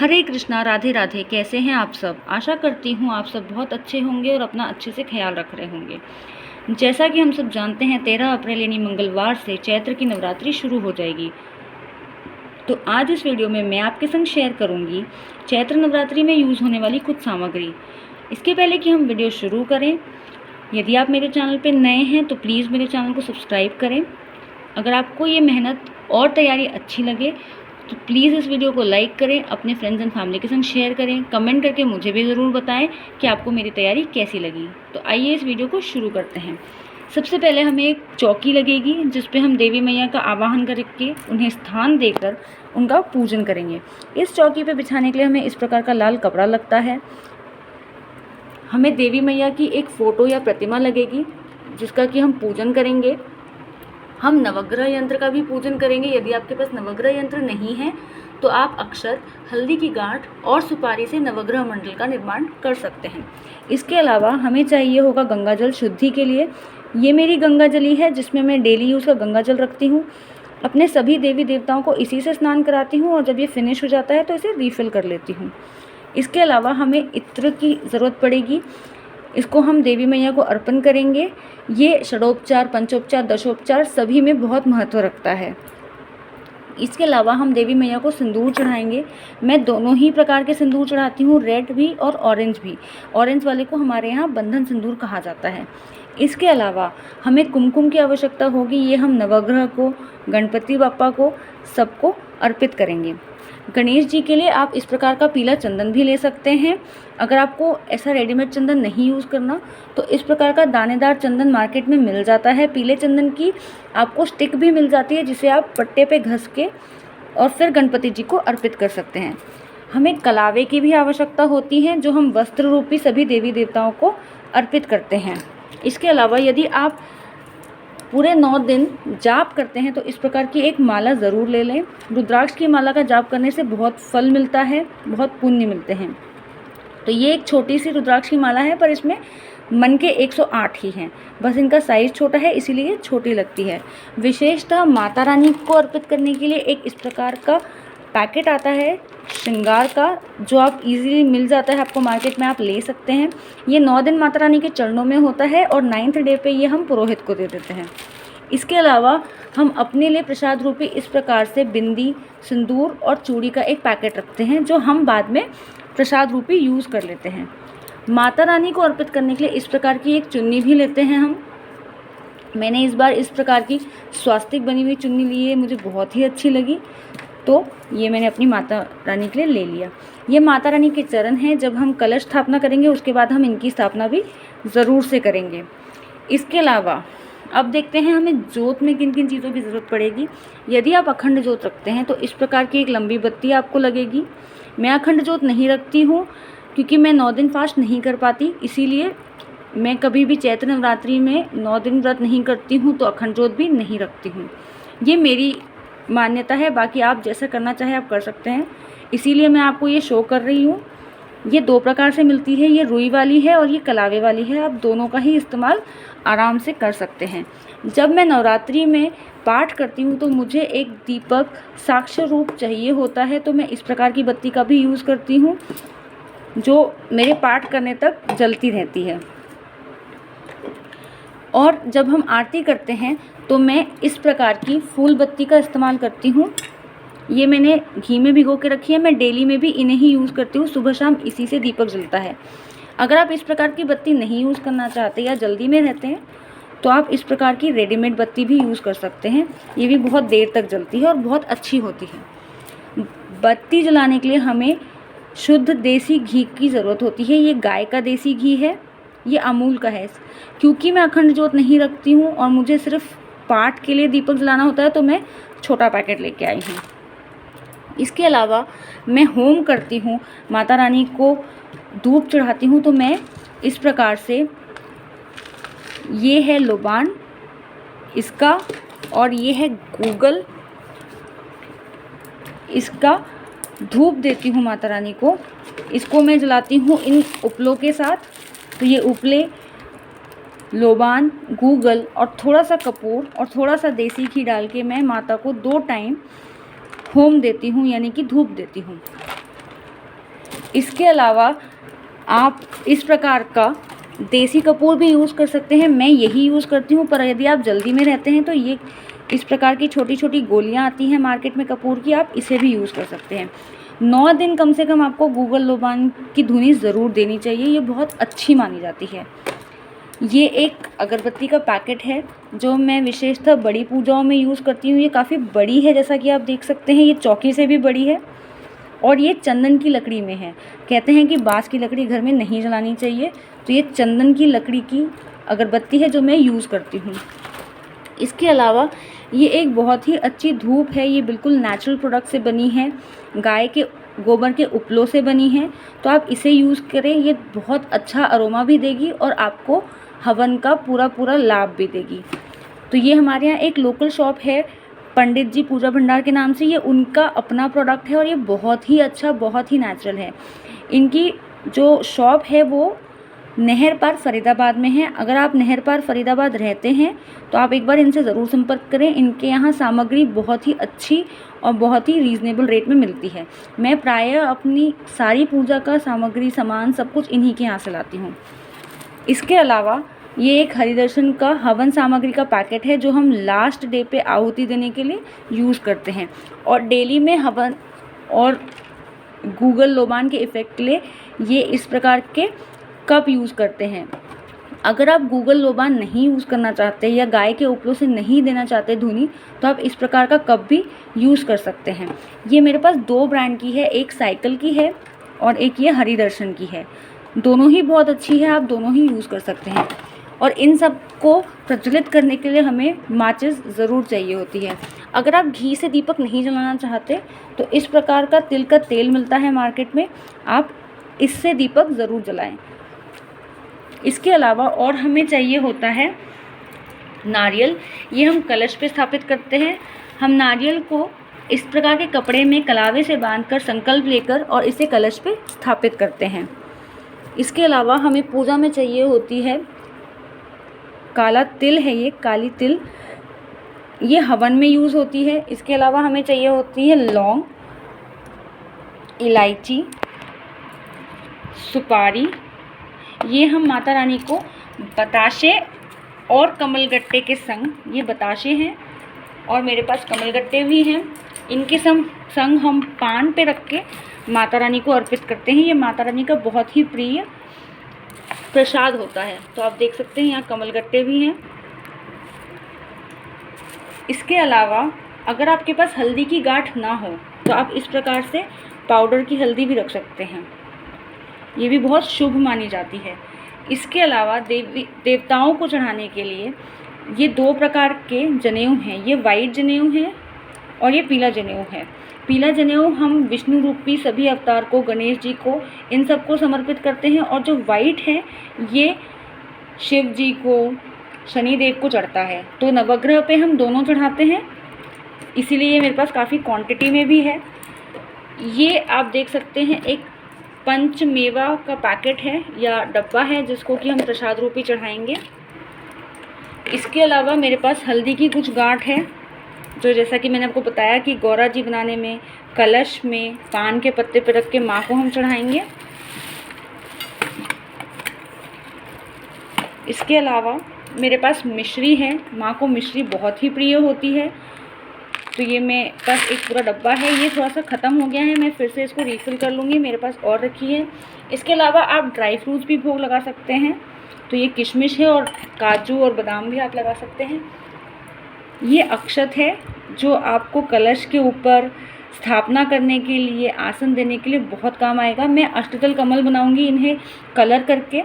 हरे कृष्णा, राधे राधे। कैसे हैं आप सब? आशा करती हूँ आप सब बहुत अच्छे होंगे और अपना अच्छे से ख्याल रख रहे होंगे। जैसा कि हम सब जानते हैं 13 अप्रैल यानी मंगलवार से चैत्र की नवरात्रि शुरू हो जाएगी। तो आज इस वीडियो में मैं आपके संग शेयर करूंगी चैत्र नवरात्रि में यूज़ होने वाली कुछ सामग्री। इसके पहले कि हम वीडियो शुरू करें, यदि आप मेरे चैनल पर नए हैं तो प्लीज़ मेरे चैनल को सब्सक्राइब करें। अगर आपको ये मेहनत और तैयारी अच्छी लगे तो प्लीज़ इस वीडियो को लाइक करें, अपने फ्रेंड्स एंड फैमिली के संग शेयर करें, कमेंट करके मुझे भी ज़रूर बताएं कि आपको मेरी तैयारी कैसी लगी। तो आइए इस वीडियो को शुरू करते हैं। सबसे पहले हमें एक चौकी लगेगी जिस पे हम देवी मैया का आवाहन करके उन्हें स्थान देकर उनका पूजन करेंगे। इस चौकी पे बिछाने के लिए हमें इस प्रकार का लाल कपड़ा लगता है। हमें देवी मैया की एक फ़ोटो या प्रतिमा लगेगी जिसका कि हम पूजन करेंगे। हम नवग्रह यंत्र का भी पूजन करेंगे। यदि आपके पास नवग्रह यंत्र नहीं है तो आप अक्षत, हल्दी की गांठ और सुपारी से नवग्रह मंडल का निर्माण कर सकते हैं। इसके अलावा हमें चाहिए होगा गंगा जल शुद्धि के लिए। ये मेरी गंगा जली है जिसमें मैं डेली यूज़ का गंगा जल रखती हूँ। अपने सभी देवी देवताओं को इसी से स्नान कराती हूँ और जब ये फिनिश हो जाता है तो इसे रीफिल कर लेती हूँ। इसके अलावा हमें इत्र की ज़रूरत पड़ेगी। इसको हम देवी मैया को अर्पण करेंगे। ये षडोपचार, पंचोपचार, दशोपचार सभी में बहुत महत्व रखता है। इसके अलावा हम देवी मैया को सिंदूर चढ़ाएंगे। मैं दोनों ही प्रकार के सिंदूर चढ़ाती हूँ, रेड भी और ऑरेंज भी। ऑरेंज वाले को हमारे यहाँ बंधन सिंदूर कहा जाता है। इसके अलावा हमें कुमकुम की आवश्यकता होगी। ये हम नवग्रह को, गणपति बाप्पा को, सबको अर्पित करेंगे। गणेश जी के लिए आप इस प्रकार का पीला चंदन भी ले सकते हैं। अगर आपको ऐसा रेडीमेड चंदन नहीं यूज़ करना तो इस प्रकार का दानेदार चंदन मार्केट में मिल जाता है। पीले चंदन की आपको स्टिक भी मिल जाती है जिसे आप पट्टे पे घस के और फिर गणपति जी को अर्पित कर सकते हैं। हमें कलावे की भी आवश्यकता होती है जो हम वस्त्र रूपी सभी देवी देवताओं को अर्पित करते हैं। इसके अलावा यदि आप पूरे 9 दिन जाप करते हैं तो इस प्रकार की एक माला ज़रूर ले लें। रुद्राक्ष की माला का जाप करने से बहुत फल मिलता है, बहुत पुण्य मिलते हैं। तो ये एक छोटी सी रुद्राक्ष की माला है पर इसमें मन के 108 ही हैं। बस इनका साइज़ छोटा है इसीलिए छोटी लगती है। विशेषतः माता रानी को अर्पित करने के लिए एक इस प्रकार का पैकेट आता है श्रृंगार का, जो आप इजीली मिल जाता है आपको मार्केट में, आप ले सकते हैं। ये 9 दिन माता रानी के चरणों में होता है और 9th डे पे ये हम पुरोहित को दे देते हैं। इसके अलावा हम अपने लिए प्रसाद रूपी इस प्रकार से बिंदी, सिंदूर और चूड़ी का एक पैकेट रखते हैं जो हम बाद में प्रसाद रूपी यूज़ कर लेते हैं। माता रानी को अर्पित करने के लिए इस प्रकार की एक चुन्नी भी लेते हैं हम। मैंने इस बार इस प्रकार की स्वास्तिक बनी हुई चुन्नी ली है, मुझे बहुत ही अच्छी लगी तो ये मैंने अपनी माता रानी के लिए ले लिया। ये माता रानी के चरण हैं। जब हम कलश स्थापना करेंगे उसके बाद हम इनकी स्थापना भी ज़रूर से करेंगे। इसके अलावा अब देखते हैं हमें जोत में किन किन चीज़ों की ज़रूरत पड़ेगी। यदि आप अखंड जोत रखते हैं तो इस प्रकार की एक लंबी बत्ती आपको लगेगी। मैं अखंड जोत नहीं रखती हूँ क्योंकि मैं 9 दिन फास्ट नहीं कर पाती, इसीलिए मैं कभी भी चैत्र नवरात्रि में 9 दिन व्रत नहीं करती हूँ तो अखंड जोत भी नहीं रखती हूँ। ये मेरी मान्यता है, बाकी आप जैसा करना चाहे आप कर सकते हैं, इसीलिए मैं आपको ये शो कर रही हूँ। ये 2 प्रकार से मिलती है, ये रुई वाली है और ये कलावे वाली है। आप दोनों का ही इस्तेमाल आराम से कर सकते हैं। जब मैं नवरात्रि में पाठ करती हूँ तो मुझे एक दीपक साक्ष्य रूप चाहिए होता है, तो मैं इस प्रकार की बत्ती का भी यूज़ करती हूँ जो मेरे पाठ करने तक जलती रहती है। और जब हम आरती करते हैं तो मैं इस प्रकार की फूल बत्ती का इस्तेमाल करती हूँ। ये मैंने घी में भिगो के रखी है। मैं डेली में भी इन्हें ही यूज़ करती हूँ, सुबह शाम इसी से दीपक जलता है। अगर आप इस प्रकार की बत्ती नहीं यूज़ करना चाहते या जल्दी में रहते हैं तो आप इस प्रकार की रेडीमेड बत्ती भी यूज़ कर सकते हैं। ये भी बहुत देर तक जलती है और बहुत अच्छी होती है। बत्ती जलाने के लिए हमें शुद्ध देसी घी की ज़रूरत होती है। ये गाय का देसी घी है, ये अमूल का है। क्योंकि मैं अखंड जोत नहीं रखती हूँ और मुझे सिर्फ पाठ के लिए दीपक जलाना होता है तो मैं छोटा पैकेट लेके आई हूँ। इसके अलावा मैं होम करती हूँ, माता रानी को धूप चढ़ाती हूँ, तो मैं इस प्रकार से, ये है लोबान इसका और ये है गूगल, इसका धूप देती हूँ माता रानी को। इसको मैं जलाती हूँ इन उपलों के साथ। तो ये उपले, लोबान, गूगल और थोड़ा सा कपूर और थोड़ा सा देसी घी डाल के मैं माता को 2 टाइम होम देती हूँ यानी कि धूप देती हूँ। इसके अलावा आप इस प्रकार का देसी कपूर भी यूज़ कर सकते हैं। मैं यही यूज़ करती हूँ, पर यदि आप जल्दी में रहते हैं तो ये इस प्रकार की छोटी छोटी गोलियाँ आती हैं मार्केट में कपूर की, आप इसे भी यूज़ कर सकते हैं। 9 दिन कम से कम आपको गूगल लोबान की धुनी ज़रूर देनी चाहिए, ये बहुत अच्छी मानी जाती है। ये एक अगरबत्ती का पैकेट है जो मैं विशेषतः बड़ी पूजाओं में यूज़ करती हूँ। ये काफ़ी बड़ी है, जैसा कि आप देख सकते हैं, ये चौकी से भी बड़ी है और ये चंदन की लकड़ी में है। कहते हैं कि बाँस की लकड़ी घर में नहीं जलानी चाहिए, तो ये चंदन की लकड़ी की अगरबत्ती है जो मैं यूज़ करती हूँ। इसके अलावा ये एक बहुत ही अच्छी धूप है, ये बिल्कुल नेचुरल प्रोडक्ट से बनी है, गाय के गोबर के उपलों से बनी है, तो आप इसे यूज़ करें। ये बहुत अच्छा अरोमा भी देगी और आपको हवन का पूरा लाभ भी देगी। तो ये हमारे यहाँ एक लोकल शॉप है पंडित जी पूजा भंडार के नाम से, ये उनका अपना प्रोडक्ट है और ये बहुत ही अच्छा, बहुत ही नेचुरल है। इनकी जो शॉप है वो नहर पार फरीदाबाद में है। अगर आप नहर पार फरीदाबाद रहते हैं तो आप एक बार इनसे ज़रूर संपर्क करें। इनके यहाँ सामग्री बहुत ही अच्छी और बहुत ही रीज़नेबल रेट में मिलती है। मैं प्रायः अपनी सारी पूजा का सामग्री, सामान सब कुछ इन्हीं के यहाँ से लाती हूँ। इसके अलावा ये एक हरिदर्शन का हवन सामग्री का पैकेट है जो हम लास्ट डे पे आहुति देने के लिए यूज़ करते हैं और डेली में हवन और गूगल लोबान के इफ़ेक्ट के लिए ये इस प्रकार के कप यूज़ करते हैं। अगर आप गूगल लोबान नहीं यूज़ करना चाहते या गाय के उपलों से नहीं देना चाहते धुनी, तो आप इस प्रकार का कप भी यूज़ कर सकते हैं। ये मेरे पास 2 ब्रांड की है, एक साइकिल की है और एक ये हरिदर्शन की है। दोनों ही बहुत अच्छी है, आप दोनों ही यूज़ कर सकते हैं। और इन सब को प्रज्वलित करने के लिए हमें माचिस ज़रूर चाहिए होती है। अगर आप घी से दीपक नहीं जलाना चाहते तो इस प्रकार का तिल का तेल मिलता है मार्केट में, आप इससे दीपक ज़रूर जलाएं। इसके अलावा और हमें चाहिए होता है नारियल। ये हम कलश पे स्थापित करते हैं। हम नारियल को इस प्रकार के कपड़े में कलावे से बांधकर संकल्प लेकर और इसे कलश पे स्थापित करते हैं। इसके अलावा हमें पूजा में चाहिए होती है काला तिल है, ये काली तिल, ये हवन में यूज़ होती है। इसके अलावा हमें चाहिए होती है लौंग, इलायची, सुपारी। ये हम माता रानी को बताशे और कमलगट्टे के संग, ये बताशे हैं और मेरे पास कमलगट्टे भी हैं, इनके संग हम पान पे रख के माता रानी को अर्पित करते हैं। ये माता रानी का बहुत ही प्रिय प्रसाद होता है। तो आप देख सकते हैं यहाँ कमलगट्टे भी हैं। इसके अलावा अगर आपके पास हल्दी की गांठ ना हो तो आप इस प्रकार से पाउडर की हल्दी भी रख सकते हैं, ये भी बहुत शुभ मानी जाती है। इसके अलावा देवताओं को चढ़ाने के लिए ये 2 प्रकार के जनेऊ हैं, ये वाइट जनेऊ है और ये पीला जनेऊ है। पीला जनेऊ हम विष्णु रूपी सभी अवतार को, गणेश जी को, इन सब को समर्पित करते हैं और जो वाइट है ये शिव जी को, शनिदेव को चढ़ता है। तो नवग्रह पे हम दोनों चढ़ाते हैं, इसीलिए ये मेरे पास काफ़ी क्वांटिटी में भी है। ये आप देख सकते हैं एक पंचमेवा का पैकेट है या डब्बा है जिसको कि हम प्रसाद रूपी चढ़ाएंगे। इसके अलावा मेरे पास हल्दी की कुछ गांठ है जो, जैसा कि मैंने आपको बताया कि गौरा जी बनाने में, कलश में, पान के पत्ते पर रख के माँ को हम चढ़ाएंगे। इसके अलावा मेरे पास मिश्री है, माँ को मिश्री बहुत ही प्रिय होती है, तो ये मेरे पास एक पूरा डब्बा है। ये थोड़ा सा ख़त्म हो गया है, मैं फिर से इसको रीफ़िल कर लूँगी, मेरे पास और रखी है। इसके अलावा आप ड्राई फ्रूट्स भी भोग लगा सकते हैं, तो ये किशमिश है और काजू और बादाम भी आप लगा सकते हैं। ये अक्षत है जो आपको कलश के ऊपर स्थापना करने के लिए, आसन देने के लिए बहुत काम आएगा। मैं अष्टदल कमल बनाऊंगी इन्हें कलर करके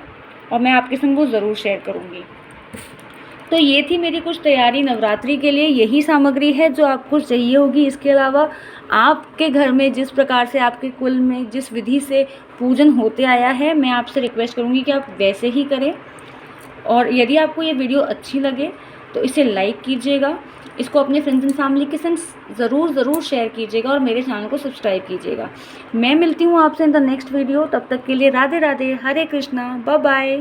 और मैं आपके संग वो ज़रूर शेयर करूंगी। तो ये थी मेरी कुछ तैयारी नवरात्रि के लिए, यही सामग्री है जो आपको चाहिए होगी। इसके अलावा आपके घर में जिस प्रकार से, आपके कुल में जिस विधि से पूजन होते आया है, मैं आपसे रिक्वेस्ट करूंगी कि आप वैसे ही करें। और यदि आपको ये वीडियो अच्छी लगे तो इसे लाइक कीजिएगा, इसको अपने फ्रेंड्स एंड फैमिली के संग ज़रूर शेयर कीजिएगा और मेरे चैनल को सब्सक्राइब कीजिएगा। मैं मिलती हूँ आपसे इन द नेक्स्ट वीडियो, तब तक के लिए राधे राधे, हरे कृष्णा, बाय बाय।